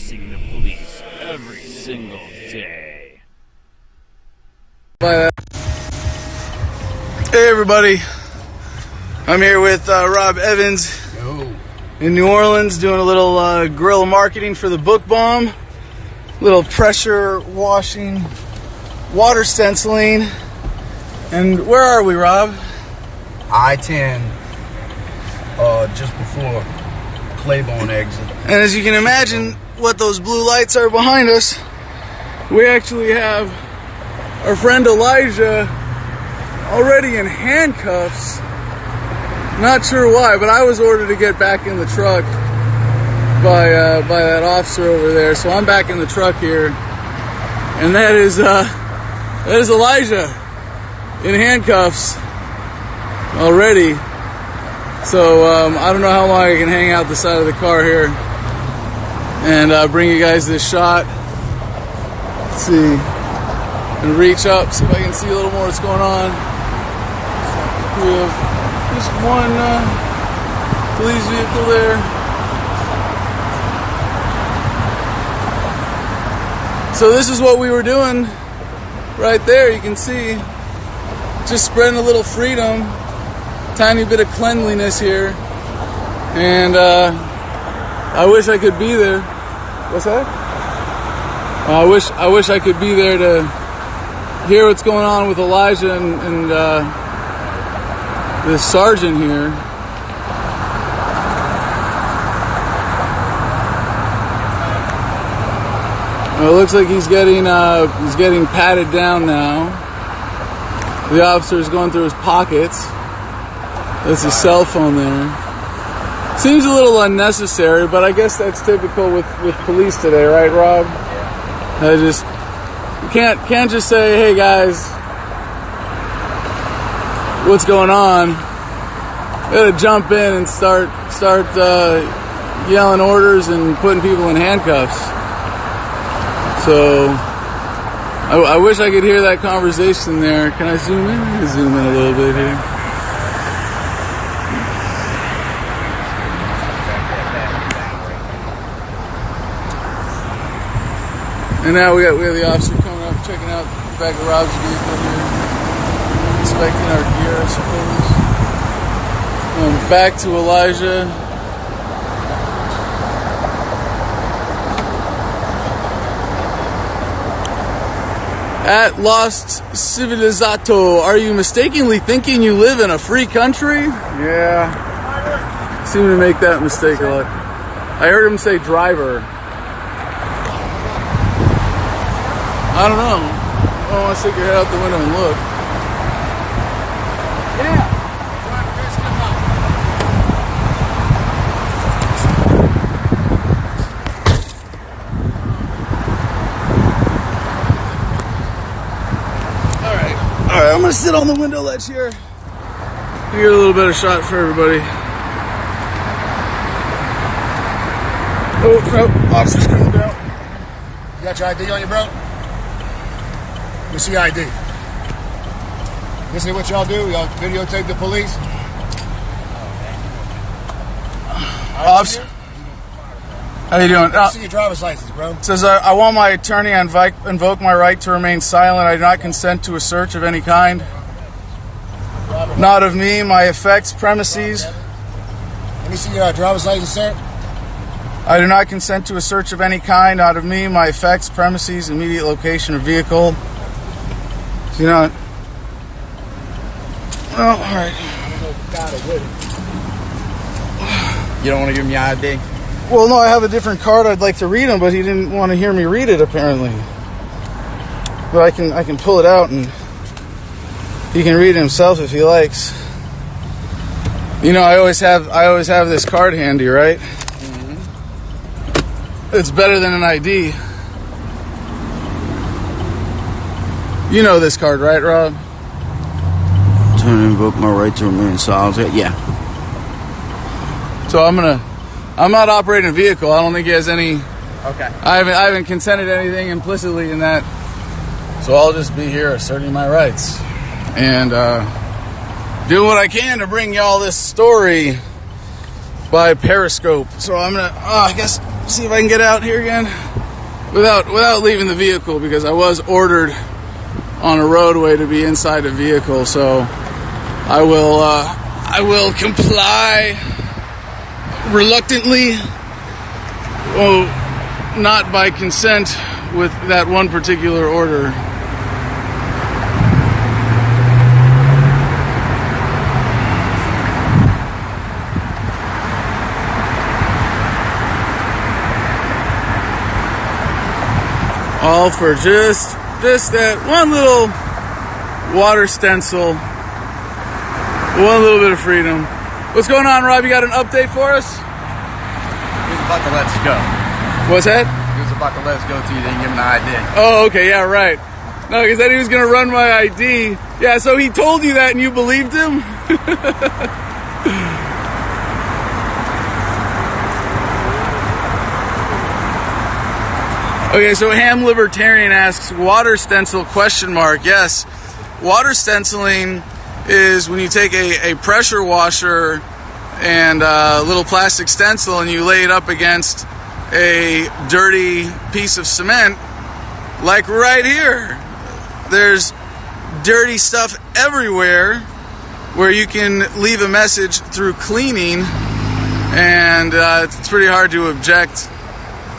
facing the police every single day. Hey everybody, I'm here with Rob Evans in New Orleans doing a little guerrilla marketing for the book bomb, little pressure washing, water stenciling. And where are we, Rob? I-10, just before Claiborne exit. And as you can imagine what those blue lights are behind us, we actually have our friend Elijah already in handcuffs. Not sure why, but I was ordered to get back in the truck by that officer over there, so I'm back in the truck here, and that is Elijah in handcuffs already. So I don't know how long I can hang out the side of the car here and bring you guys this shot. Let's see, and reach up, see if I can see a little more what's going on. We have just one police vehicle there. So this is what we were doing right there. You can see, just spreading a little freedom, tiny bit of cleanliness here, and I wish I could be there. What's that? I wish I could be there to hear what's going on with Elijah and this sergeant here. Well, it looks like he's getting patted down now. The officer is going through his pockets. That's his cell phone there. Seems a little unnecessary, but I guess that's typical with police today, right, Rob? I just can't just say, "Hey guys, what's going on?" Gotta jump in and start yelling orders and putting people in handcuffs. So I wish I could hear that conversation there. Can I zoom in? I can zoom in a little bit here. And now we have the officer coming up, checking out the back of Rob's vehicle here, inspecting our gear, I suppose. Back to Elijah. At Lost Civilizato, are you mistakenly thinking you live in a free country? Yeah. Seem to make that mistake a lot. I heard him say driver. I don't know. I don't want to stick your head out the window and look. Yeah. All right, I'm gonna sit on the window ledge here. Get a little better shot for everybody. Oh, no, officer's coming down. You got your ID on you, bro? Let me see your ID. This is what y'all do? Y'all videotape the police? Officer, how you doing? Let me see your driver's license, bro. It says, I want my attorney to invoke my right to remain silent. I do not consent to a search of any kind. Not of me, my effects, premises. Let me see your driver's license, sir. I do not consent to a search of any kind. Not of me, my effects, premises, immediate location, or vehicle. You know. Oh, all right. You don't want to give him your ID? Well, no, I have a different card. I'd like to read him, but he didn't want to hear me read it apparently. But I can pull it out and he can read it himself if he likes. You know, I always have this card handy, right? Mm-hmm. It's better than an ID. You know this card, right, Rob? To invoke my right to remain silent. Yeah. So I'm not operating a vehicle. I don't think he has any. Okay. I haven't consented to anything implicitly in that. So I'll just be here asserting my rights and do what I can to bring y'all this story by Periscope. So I'm gonna, I guess, see if I can get out here again without leaving the vehicle, because I was ordered on a roadway to be inside a vehicle. So I will comply reluctantly, well, not by consent, with that one particular order. All for just that one little water stencil, one little bit of freedom. What's going on, Rob? You got an update for us? He was about to let us go. What's that? He was about to let us go till you didn't give him the ID. Oh, okay, yeah, right. No, because then he was going to run my ID. Yeah, so he told you that and you believed him? Okay, so Ham Libertarian asks, water stencil, question mark. Yes, water stenciling is when you take a pressure washer and a little plastic stencil and you lay it up against a dirty piece of cement, like right here. There's dirty stuff everywhere where you can leave a message through cleaning, and it's pretty hard to object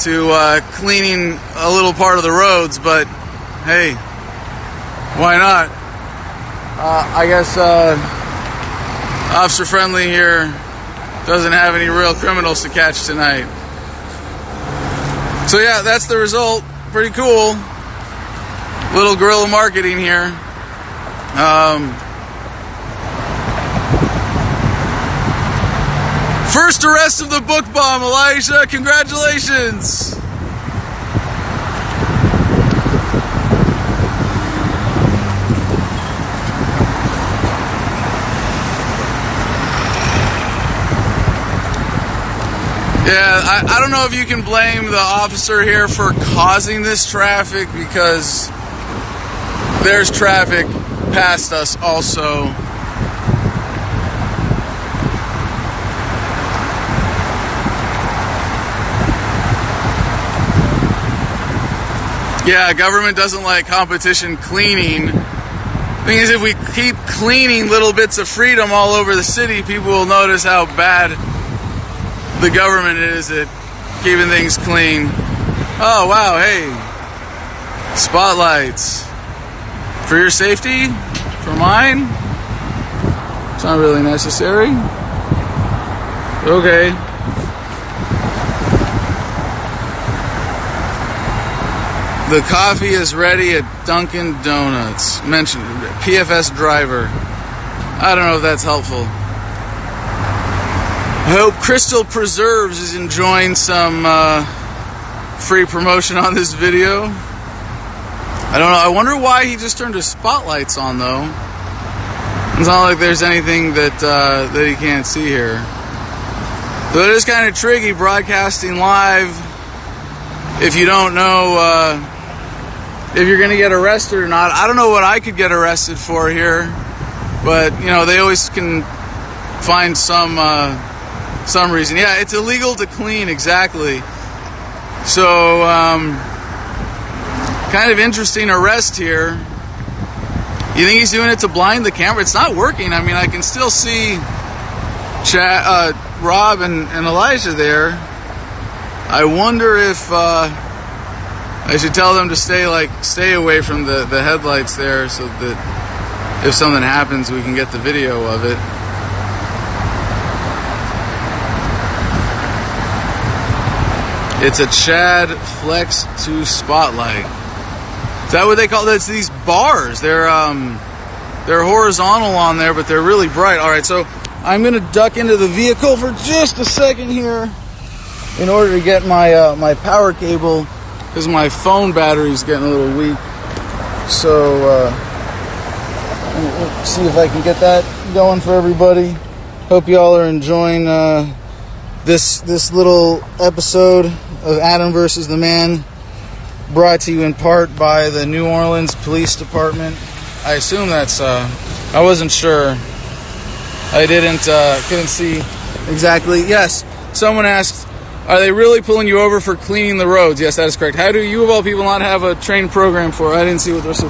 to cleaning a little part of the roads, but hey, why not? I guess Officer Friendly here doesn't have any real criminals to catch tonight. So yeah, that's the result. Pretty cool. Little guerrilla marketing here. First arrest of the book bomb, Elijah. Congratulations. Yeah, I don't know if you can blame the officer here for causing this traffic, because there's traffic past us also. Yeah, government doesn't like competition cleaning. The thing is, if we keep cleaning little bits of freedom all over the city, people will notice how bad the government is at keeping things clean. Oh, wow, hey. Spotlights. For your safety? For mine? It's not really necessary. Okay. The coffee is ready at Dunkin' Donuts. Mentioned PFS driver. I don't know if that's helpful. I hope Crystal Preserves is enjoying some free promotion on this video. I don't know. I wonder why he just turned his spotlights on, though. It's not like there's anything that he can't see here. So it is kind of tricky broadcasting live if you don't know if you're going to get arrested or not. I don't know what I could get arrested for here, but you know, they always can find some reason. Yeah, it's illegal to clean, exactly. So kind of interesting arrest here. You think he's doing it to blind the camera? It's not working. I mean, I can still see Rob and Elijah there. I wonder if I should tell them to stay away from the headlights there, so that if something happens, we can get the video of it. It's a Chad Flex 2 Spotlight. Is that what they call it? It's these bars. They're horizontal on there, but they're really bright. All right, so I'm gonna duck into the vehicle for just a second here in order to get my my power cable, because my phone battery's getting a little weak. So let's see if I can get that going for everybody. Hope y'all are enjoying this little episode of Adam versus the Man, brought to you in part by the New Orleans Police Department. I assume that's I wasn't sure. I couldn't see Exactly. Yes. Someone asked, are they really pulling you over for cleaning the roads? Yes, that is correct. How do you, of all people, not have a trained program for? I didn't see what there's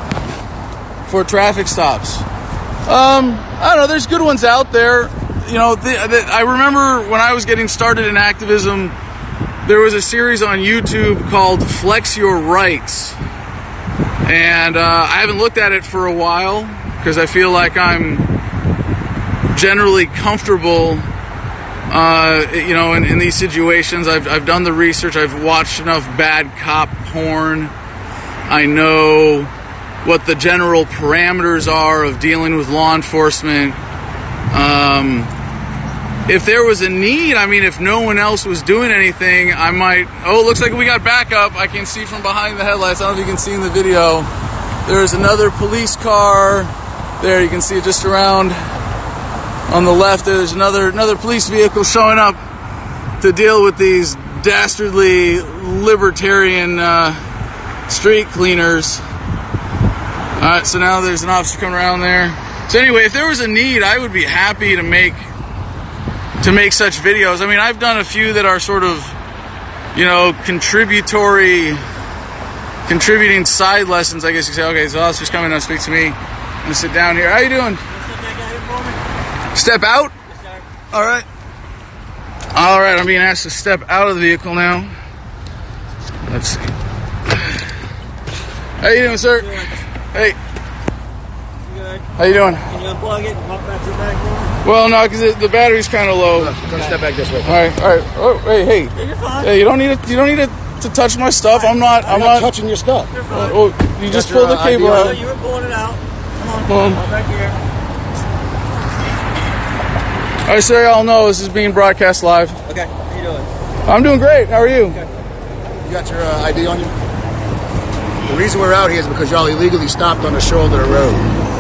for traffic stops. I don't know. There's good ones out there. You know, I remember when I was getting started in activism, there was a series on YouTube called Flex Your Rights. And I haven't looked at it for a while because I feel like I'm generally comfortable, you know, in these situations. I've done the research. I've watched enough bad cop porn. I know what the general parameters are of dealing with law enforcement. If there was a need, I mean, if no one else was doing anything, I might... Oh, it looks like we got backup. I can see from behind the headlights. I don't know if you can see in the video. There's another police car. There, you can see it just around on the left. There's another police vehicle showing up to deal with these dastardly libertarian street cleaners. Alright, so now there's an officer coming around there. So anyway, if there was a need, I would be happy to make such videos. I mean, I've done a few that are sort of, you know, contributing side lessons, I guess you say. Okay, so officer's coming to speak to me. I'm gonna sit down here. How you doing? Step out? Yes, sir. All right. All right, I'm being asked to step out of the vehicle now. Let's see. How you doing, sir? Good. Hey, Good. how you doing? Can you unplug it and walk back to the back room? Well, no, because the battery's kind of low. Come step back this way. All right. Oh, hey. Yeah, you're fine. Hey, you don't need to touch my stuff. I'm not touching your stuff. You're fine. Oh, you just pulled the your cable ID No, out. you were pulling it out. Come Well, on. Walk back here. all right, sir. Y'all know this is being broadcast live. Okay. How you doing? I'm doing great. How are you? You got your ID on you? The reason we're out here is because y'all illegally stopped on the shoulder of the road.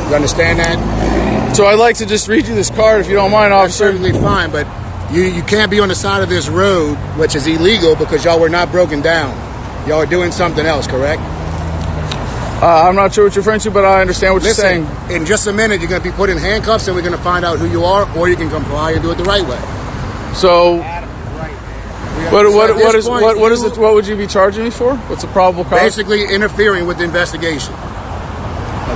You understand that? So I'd like to just read you this card, if you don't mind, That's officer. certainly fine, but you can't be on the side of this road, which is illegal, because y'all were not broken down. Y'all are doing something else, correct? I'm not sure what you're referring to, but I understand what Listen, you're saying. in just a minute, you're going to be put in handcuffs, and we're going to find out who you are, or you can comply and do it the right way. So, what So would you be charging me for? What's the probable cause? basically interfering with the investigation.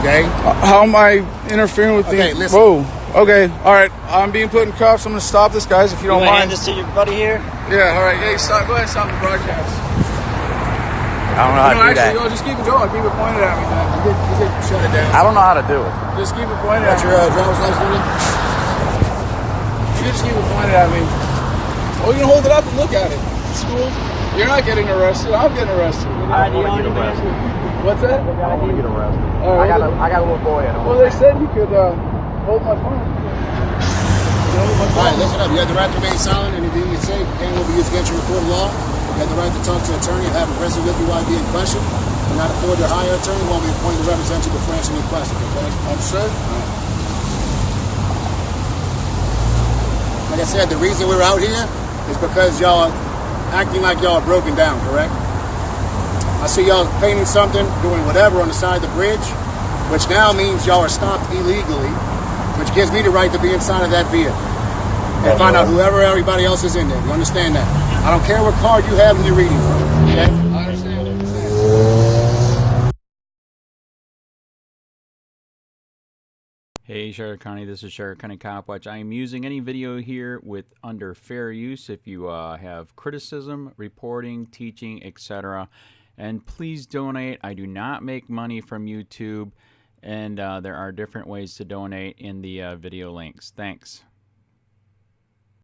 Okay? How am I interfering with Okay, the... listen. Whoa. Okay, all right. I'm being put in cuffs. I'm going to stop this, guys, if you don't You want to hand mind. this to your buddy here? Yeah, all right. Hey, stop. Go ahead and stop the broadcast. I don't know how to do Actually, that. no, just keep it going. Keep it pointed at me, man. You can shut it down. I don't know how to do it. Just keep it pointed Got at me. your driver's license on you? You can just keep it pointed at me. Oh, you can hold it up and look at it. It's cool. You're not getting arrested. I'm getting arrested. ID on you, man. What's that? I don't want to get arrested. All right, I got a little boy at home. well, they said you could hold my phone. All right, listen up. You have the right to remain silent. Anything you say will be used against you in a court of law. You have the right to talk to an attorney and have a present with you while being questioned. You cannot afford to hire an attorney. Won't be appointed to represent you before answering any questions, okay? Understood? Like I said, the reason we're out here is because y'all are acting like y'all are broken down, correct? I see y'all painting something, doing whatever on the side of the bridge, which now means y'all are stopped illegally, which gives me the right to be inside of that vehicle and find out whoever everybody else is in there. You understand that? I don't care what card you have when you're reading from, okay? I understand what you're saying. Hey, Sheriff County, this is Sheriff County COPWATCH. I am using any video here with under fair use if you have criticism, reporting, teaching, etc. And please donate. I do not make money from YouTube, and there are different ways to donate in the video links. Thanks.